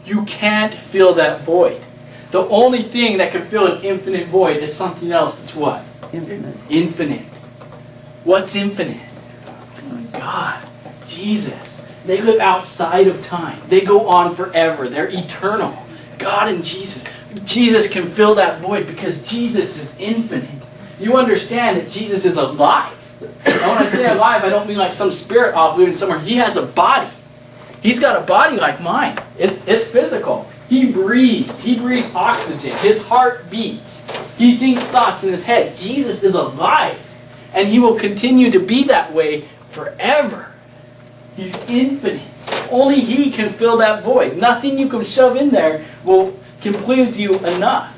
You can't fill that void. The only thing that can fill an infinite void is something else that's what? Infinite. Infinite. What's infinite? God. Jesus. They live outside of time. They go on forever. They're eternal. God and Jesus. Jesus can fill that void because Jesus is infinite. You understand that Jesus is alive. And when I say alive, I don't mean like some spirit off living somewhere. He has a body. He's got a body like mine. It's physical. He breathes. He breathes oxygen. His heart beats. He thinks thoughts in his head. Jesus is alive. And he will continue to be that way forever. He's infinite. Only he can fill that void. Nothing you can shove in there can please you enough.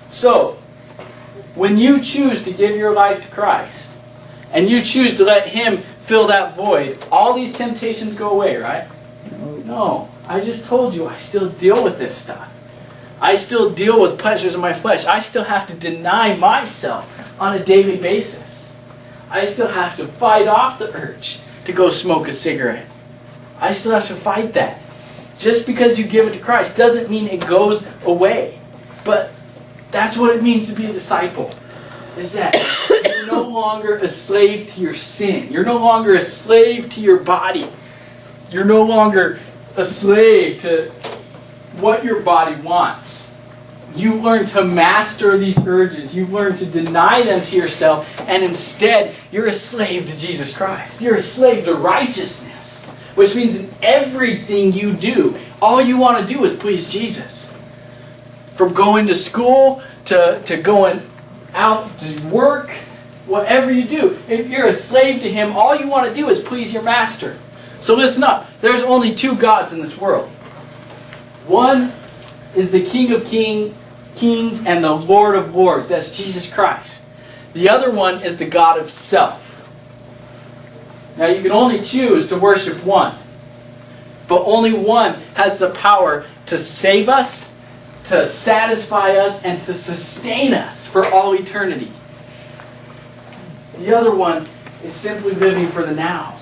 So, when you choose to give your life to Christ, and you choose to let him fill that void, all these temptations go away, right? No. I just told you I still deal with this stuff. I still deal with pleasures of my flesh. I still have to deny myself on a daily basis. I still have to fight off the urge to go smoke a cigarette. I still have to fight that. Just because you give it to Christ doesn't mean it goes away. But that's what it means to be a disciple. Is that you're no longer a slave to your sin. You're no longer a slave to your body. You're no longer a slave to what your body wants. You've learned to master these urges. You've learned to deny them to yourself. And instead, you're a slave to Jesus Christ. You're a slave to righteousness. Which means in everything you do, all you want to do is please Jesus. From going to school to going out to work, whatever you do, if you're a slave to him, all you want to do is please your master. So listen up. There's only two gods in this world. One is the King of Kings and the Lord of Lords. That's Jesus Christ. The other one is the God of self. Now you can only choose to worship one. But only one has the power to save us, to satisfy us, and to sustain us for all eternity. The other one is simply living for the now.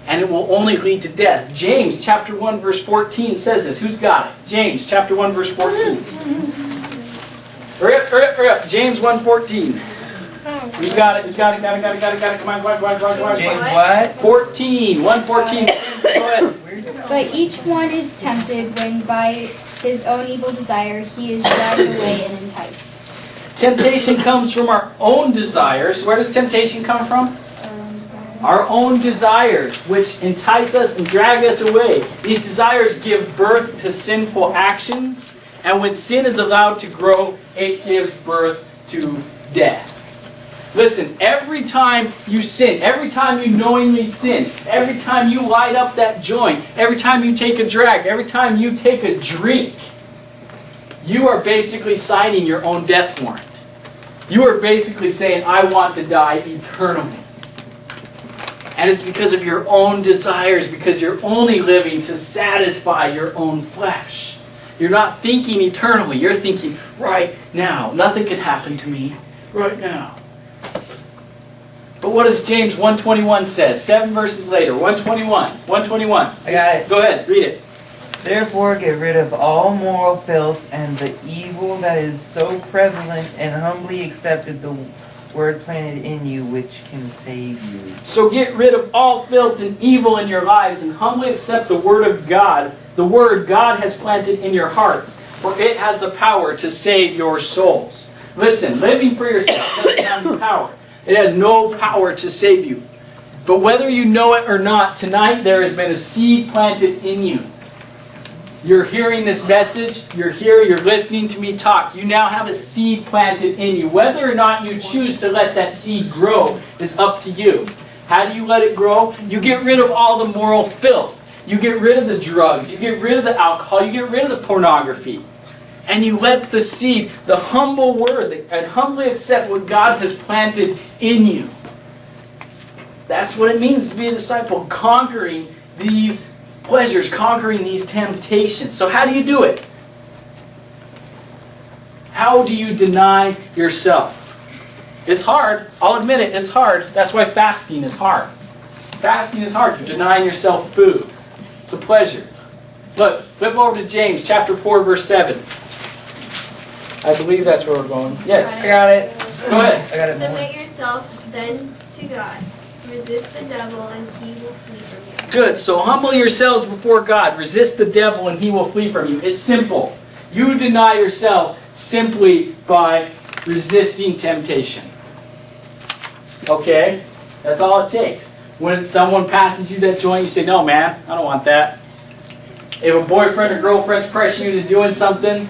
And it will only lead to death. James chapter 1 verse 14 says this. Who's got it? James chapter 1 verse 14. Hurry up, hurry up, hurry up. James 1:14. Who's got it? Who's got it? Got it, got it, got it, got it. Come on, come on. James what? 14. 1:14. Go ahead. But each one is tempted when by his own evil desire he is dragged away and enticed. Temptation comes from our own desires. Where does temptation come from? Our own desires, which entice us and drag us away. These desires give birth to sinful actions, and when sin is allowed to grow, it gives birth to death. Listen, every time you sin, every time you knowingly sin, every time you light up that joint, every time you take a drag, every time you take a drink, you are basically signing your own death warrant. You are basically saying, I want to die eternally. And it's because of your own desires, because you're only living to satisfy your own flesh. You're not thinking eternally. You're thinking right now. Nothing could happen to me right now. But what does James 1:21 says? 7 verses later. 1:21. I got it. Go ahead. Read it. Therefore get rid of all moral filth and the evil that is so prevalent, and humbly accepted the word planted in you, which can save you. So get rid of all filth and evil in your lives and humbly accept the word of God, the word God has planted in your hearts, for it has the power to save your souls. Listen, living for yourself doesn't have the power. It has no power to save you. But whether you know it or not, tonight there has been a seed planted in you. You're hearing this message, you're here, you're listening to me talk. You now have a seed planted in you. Whether or not you choose to let that seed grow is up to you. How do you let it grow? You get rid of all the moral filth. You get rid of the drugs. You get rid of the alcohol. You get rid of the pornography. And you let the seed, the humble word, and humbly accept what God has planted in you. That's what it means to be a disciple. Conquering these pleasures, conquering these temptations. So how do you do it? How do you deny yourself? It's hard. I'll admit it, it's hard. That's why fasting is hard. Fasting is hard. You're denying yourself food. It's a pleasure. Look, flip over to James chapter 4, verse 7. I believe that's where we're going. Yes. I got it. Go ahead. I got it. Submit yourself then to God. Resist the devil and he will flee from you. Good. So humble yourselves before God. Resist the devil and he will flee from you. It's simple. You deny yourself simply by resisting temptation. Okay? That's all it takes. When someone passes you that joint, you say, no, man, I don't want that. If a boyfriend or girlfriend's pressuring you into doing something,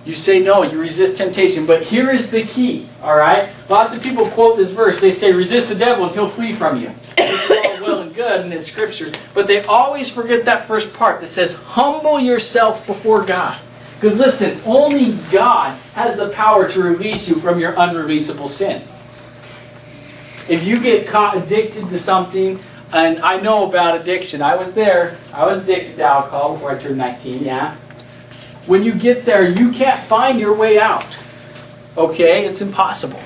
you say no, you resist temptation. But here is the key, all right? Lots of people quote this verse. They say, resist the devil and he'll flee from you. It's all well and good in the scripture. But they always forget that first part that says, humble yourself before God. Because listen, only God has the power to release you from your unreleasable sin. If you get caught addicted to something, and I know about addiction. I was there. I was addicted to alcohol before I turned 19, yeah. When you get there, you can't find your way out. Okay? It's impossible.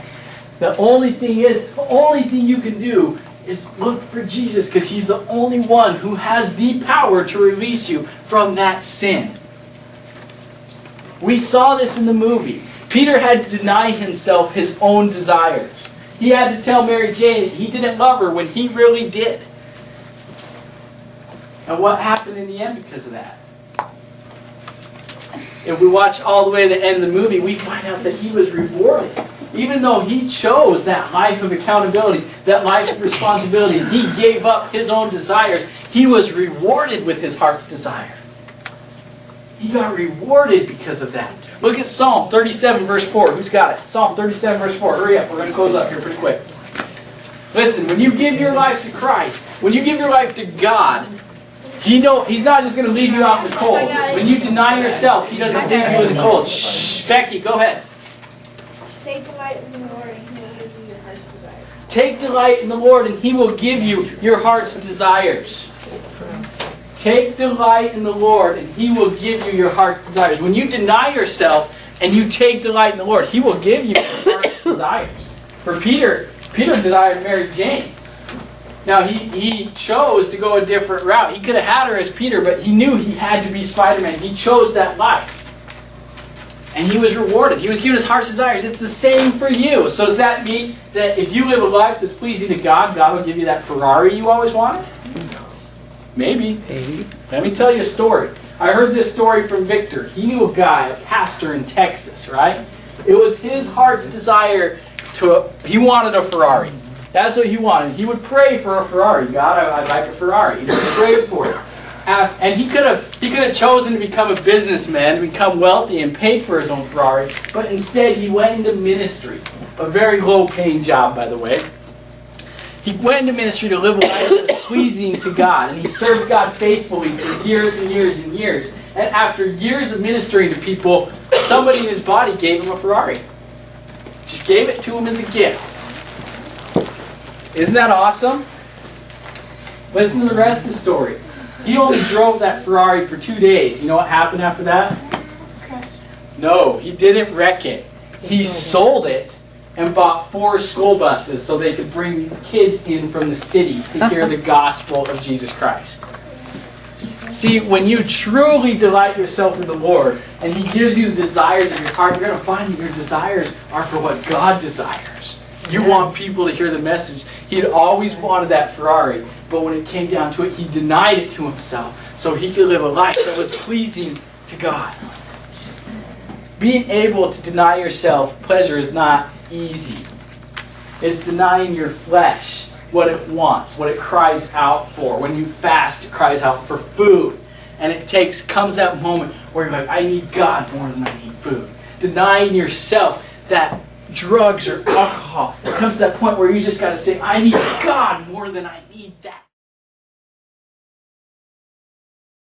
The only thing you can do is look for Jesus, because He's the only one who has the power to release you from that sin. We saw this in the movie. Peter had to deny himself his own desires. He had to tell Mary Jane that he didn't love her when he really did. And what happened in the end because of that? If we watch all the way to the end of the movie, we find out that he was rewarded. Even though he chose that life of accountability, that life of responsibility, he gave up his own desires, he was rewarded with his heart's desire. He got rewarded because of that. Look at Psalm 37 verse 4. Who's got it? Psalm 37 verse 4. Hurry up. We're going to close up here pretty quick. Listen, when you give your life to Christ, when you give your life to God, He's not just going to leave you out in the cold. When you deny yourself, He doesn't leave you in the cold. Shh. Becky, go ahead. Take delight in the Lord and He will give you your heart's desires. Take delight in the Lord and He will give you your heart's desires. Take delight in the Lord and He will give you your heart's desires. When you deny yourself and you take delight in the Lord, He will give you your heart's desires. For Peter desired Mary Jane. Now, he chose to go a different route. He could have had her as Peter, but he knew he had to be Spider-Man. He chose that life. And he was rewarded. He was given his heart's desires. It's the same for you. So does that mean that if you live a life that's pleasing to God, God will give you that Ferrari you always wanted? Maybe. Let me tell you a story. I heard this story from Victor. He knew a guy, a pastor in Texas, right? It was his heart's desire he wanted a Ferrari. That's what he wanted. He would pray for a Ferrari. God, I'd like a Ferrari. He prayed for it. And he could have chosen to become a businessman, to become wealthy and paid for his own Ferrari. But instead, he went into ministry. A very low-paying job, by the way. He went into ministry to live a life that was pleasing to God. And he served God faithfully for years and years and years. And after years of ministering to people, somebody in his body gave him a Ferrari. Just gave it to him as a gift. Isn't that awesome? Listen to the rest of the story. He only drove that Ferrari for 2 days. You know what happened after that? No, he didn't wreck it. He sold it and bought 4 school buses so they could bring kids in from the cities to hear the gospel of Jesus Christ. See, when you truly delight yourself in the Lord and He gives you the desires of your heart, you're going to find that your desires are for what God desires. You want people to hear the message. He had always wanted that Ferrari, but when it came down to it, he denied it to himself so he could live a life that was pleasing to God. Being able to deny yourself pleasure is not easy. It's denying your flesh what it wants, what it cries out for. When you fast, it cries out for food. And it comes that moment where you're like, I need God more than I need food. Denying yourself that drugs or alcohol. It comes to that point where you just got to say, I need God more than I